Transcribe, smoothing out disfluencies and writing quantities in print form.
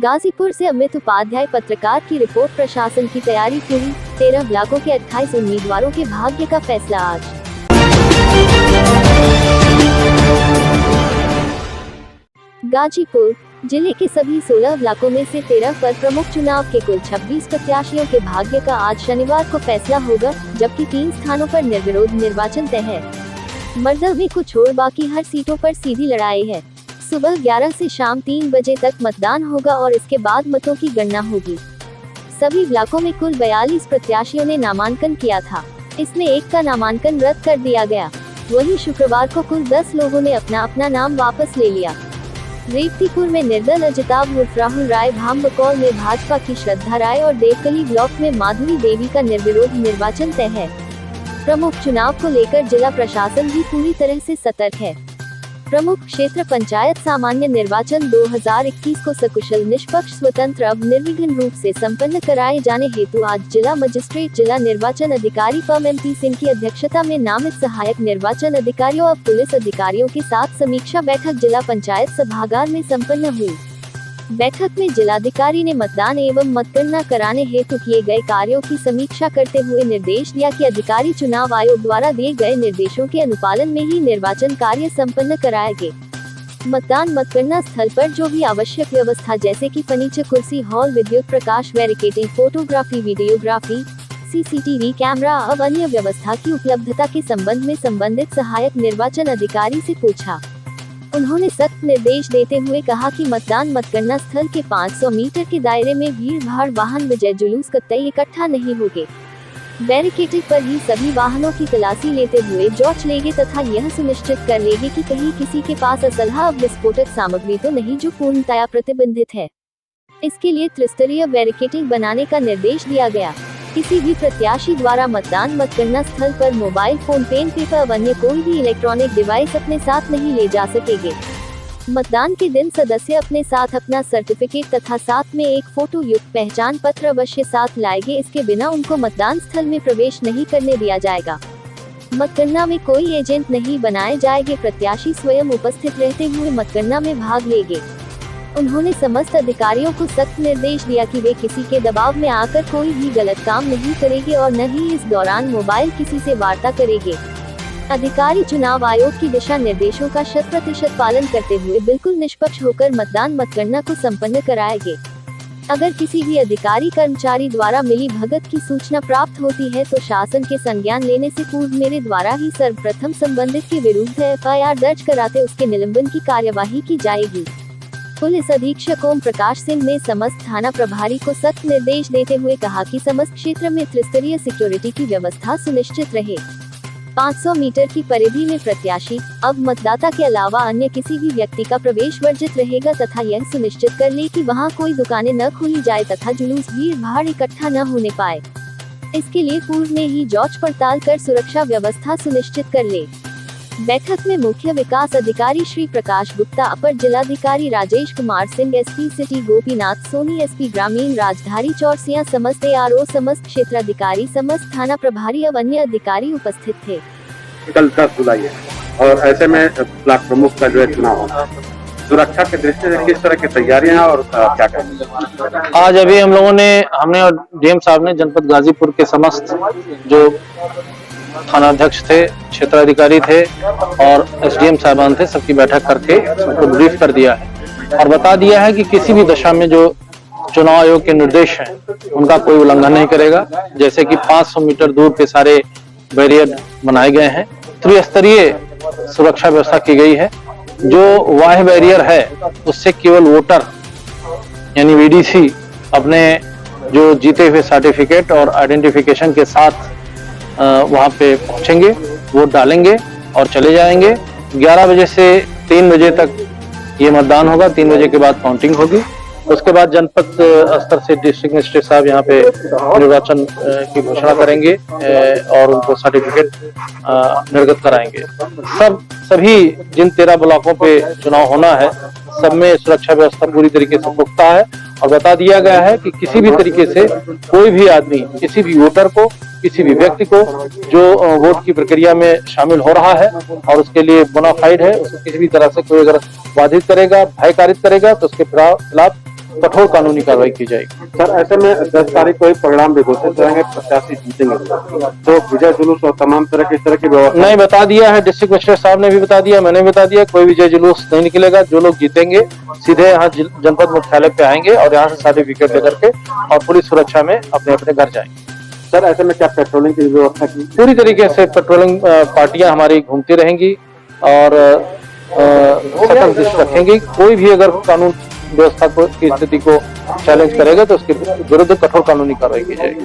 गाजीपुर से अमित उपाध्याय पत्रकार की रिपोर्ट। प्रशासन की तैयारी पूरी, 13 ब्लॉकों के 28 उम्मीदवारों के भाग्य का फैसला आज। गाजीपुर जिले के सभी 16 ब्लॉकों में से 13 पर प्रमुख चुनाव के कुल 26 प्रत्याशियों के भाग्य का आज शनिवार को फैसला होगा, जबकि 3 स्थानों पर निर्विरोध निर्वाचन तय है। मर्दवी को छोड़ बाकी हर सीटों पर सीधी लड़ाई है। सुबह 11 से शाम 3 बजे तक मतदान होगा और इसके बाद मतों की गणना होगी। सभी ब्लॉकों में कुल 42 प्रत्याशियों ने नामांकन किया था। इसमें एक का नामांकन रद्द कर दिया गया। वहीं शुक्रवार को कुल 10 लोगों ने अपना नाम वापस ले लिया। रेवतीपुर में निर्दल अजिताभ उर्फ राहुल राय, भामबकौल में भाजपा की श्रद्धा राय और देवकली ब्लॉक में माधुरी देवी का निर्विरोध निर्वाचन तय है। प्रमुख चुनाव को लेकर जिला प्रशासन भी पूरी तरह से सतर्क है। प्रमुख क्षेत्र पंचायत सामान्य निर्वाचन 2021 को सकुशल, निष्पक्ष, स्वतंत्र अब निर्विघ्न रूप से संपन्न कराए जाने हेतु आज जिला मजिस्ट्रेट, जिला निर्वाचन अधिकारी पम MP सिंह की अध्यक्षता में नामित सहायक निर्वाचन अधिकारियों और पुलिस अधिकारियों के साथ समीक्षा बैठक जिला पंचायत सभागार में संपन्न हुई। बैठक में जिलाधिकारी ने मतदान एवं मतगणना कराने हेतु किए गए कार्यों की समीक्षा करते हुए निर्देश दिया कि अधिकारी चुनाव आयोग द्वारा दिए गए निर्देशों के अनुपालन में ही निर्वाचन कार्य संपन्न कराएंगे। मतदान मतगणना स्थल पर जो भी आवश्यक व्यवस्था जैसे कि फर्नीचर, कुर्सी, हॉल, विद्युत प्रकाश, barricading, photography, videography, CCTV camera अब अन्य व्यवस्था की उपलब्धता के संबंध में संबंधित सहायक निर्वाचन अधिकारी से पूछा। उन्होंने सख्त निर्देश देते हुए कहा कि मतदान मतगणना स्थल के 500 मीटर के दायरे में भीड़ भाड़, वाहन, विजय जुलूस कतई इकट्ठा नहीं होंगे। बैरिकेडिंग पर ही सभी वाहनों की तलाशी लेते हुए जांच लेंगे तथा यह सुनिश्चित कर लेंगे कि कहीं किसी के पास असलहा अब विस्फोटक सामग्री तो नहीं जो पूर्णतया प्रतिबंधित है। इसके लिए त्रिस्तरीय बैरिकेडिंग बनाने का निर्देश दिया गया। किसी भी प्रत्याशी द्वारा मतदान मतगणना स्थल पर मोबाइल फोन, पेन, पेपर, अन्य कोई भी इलेक्ट्रॉनिक डिवाइस अपने साथ नहीं ले जा सकेंगे। मतदान के दिन सदस्य अपने साथ अपना सर्टिफिकेट तथा साथ में एक फोटो युक्त पहचान पत्र अवश्य साथ लाएंगे। इसके बिना उनको मतदान स्थल में प्रवेश नहीं करने दिया जाएगा। मतगणना में कोई एजेंट नहीं बनाए जाएंगे। प्रत्याशी स्वयं उपस्थित रहते हुए मतगणना में भाग लेंगे। उन्होंने समस्त अधिकारियों को सख्त निर्देश दिया कि वे किसी के दबाव में आकर कोई भी गलत काम नहीं करेंगे और न ही इस दौरान मोबाइल किसी से वार्ता करेंगे। अधिकारी चुनाव आयोग की दिशा निर्देशों का 100% पालन करते हुए बिल्कुल निष्पक्ष होकर मतदान मतगणना को संपन्न कराएंगे। अगर किसी भी अधिकारी कर्मचारी द्वारा मिली भगत की सूचना प्राप्त होती है तो शासन के संज्ञान लेने से पूर्व मेरे द्वारा ही सर्वप्रथम संबंधित के विरुद्ध FIR दर्ज कराते उसके निलंबन की कार्यवाही की जाएगी। पुलिस अधीक्षक ओम प्रकाश सिंह ने समस्त थाना प्रभारी को सख्त निर्देश देते हुए कहा कि समस्त क्षेत्र में त्रिस्तरीय सिक्योरिटी की व्यवस्था सुनिश्चित रहे। 500 मीटर की परिधि में प्रत्याशी अब मतदाता के अलावा अन्य किसी भी व्यक्ति का प्रवेश वर्जित रहेगा तथा यह सुनिश्चित कर ले कि वहां कोई दुकानें न खोली जाए तथा जुलूस, भीड़ भाड़ इकट्ठा न होने पाए। इसके लिए पूर्व में ही जांच पड़ताल कर सुरक्षा व्यवस्था सुनिश्चित कर ले। बैठक में मुख्य विकास अधिकारी श्री प्रकाश गुप्ता, अपर जिलाधिकारी Rajesh Kumar Singh, SP city Gopinath Soni, SP ग्रामीण राजधानी चौरसिया, समस्त ARO, समस्त क्षेत्राधिकारी, समस्त थाना प्रभारी और अन्य अधिकारी उपस्थित थे। कल 10 जुलाई है और ऐसे में ब्लॉक प्रमुख का जो है चुनाव होगा। सुरक्षा के दृष्टि से किस तरह की तैयारियां और क्या करेंगे? आज अभी हमने और DM साहब ने जनपद गाजीपुर के समस्त जो थानाध्यक्ष थे, क्षेत्राधिकारी थे और SDM साहबान थे, सबकी बैठक करके सबको ब्रीफ कर दिया है और बता दिया है कि किसी भी दशा में जो चुनाव आयोग के निर्देश हैं उनका कोई उल्लंघन नहीं करेगा। जैसे कि 500 मीटर दूर पे सारे बैरियर बनाए गए हैं, त्रिस्तरीय सुरक्षा व्यवस्था की गई है। जो वाह बैरियर है उससे केवल वोटर यानी VDC अपने जो जीते हुए सर्टिफिकेट और आइडेंटिफिकेशन के साथ वहां पे पहुंचेंगे, वोट डालेंगे और चले जाएंगे। 11 बजे से 3 बजे तक ये मतदान होगा। 3 बजे के बाद काउंटिंग होगी। उसके बाद जनपद स्तर से डिस्ट्रिक्ट मजिस्ट्रेट साहब यहाँ पे निर्वाचन की घोषणा करेंगे और उनको सर्टिफिकेट निर्गत कराएंगे। सभी जिन 13 ब्लॉकों पे चुनाव होना है सब में सुरक्षा व्यवस्था पूरी तरीके से पुख्ता है और बता दिया गया है कि किसी भी तरीके से कोई भी आदमी, किसी भी वोटर को, किसी भी व्यक्ति को जो वोट की प्रक्रिया में शामिल हो रहा है और उसके लिए बोनाफाइड है, उसको किसी भी तरह से कोई अगर बाधित करेगा, भयकारित करेगा तो उसके खिलाफ कठोर कानूनी कार्रवाई की जाएगी। सर ऐसे में 10 तारीख को ही परिणाम भी घोषित रहेंगे, प्रत्याशी जीतेंगे तो विजय जुलूस और तमाम तरह की व्यवस्था नहीं, बता दिया है, डिस्ट्रिक्ट मजिस्ट्रेट साहब ने भी बता दिया, मैंने भी बता दिया, कोई विजय जुलूस नहीं निकलेगा। जो लोग जीतेंगे सीधे यहाँ जनपद मुख्यालय पे आएंगे और यहाँ से सर्टिफिकेट लेकर के और पुलिस सुरक्षा में अपने अपने घर जाएंगे। सर ऐसे में क्या पेट्रोलिंग की व्यवस्था की? पूरी तरीके से पेट्रोलिंग पार्टियां हमारी घूमती रहेंगी और सतर्क दृष्टि रखेंगी। कोई भी अगर कानून व्यवस्था की स्थिति को चैलेंज करेगा तो उसके विरुद्ध कठोर कानूनी कार्रवाई की जाएगी।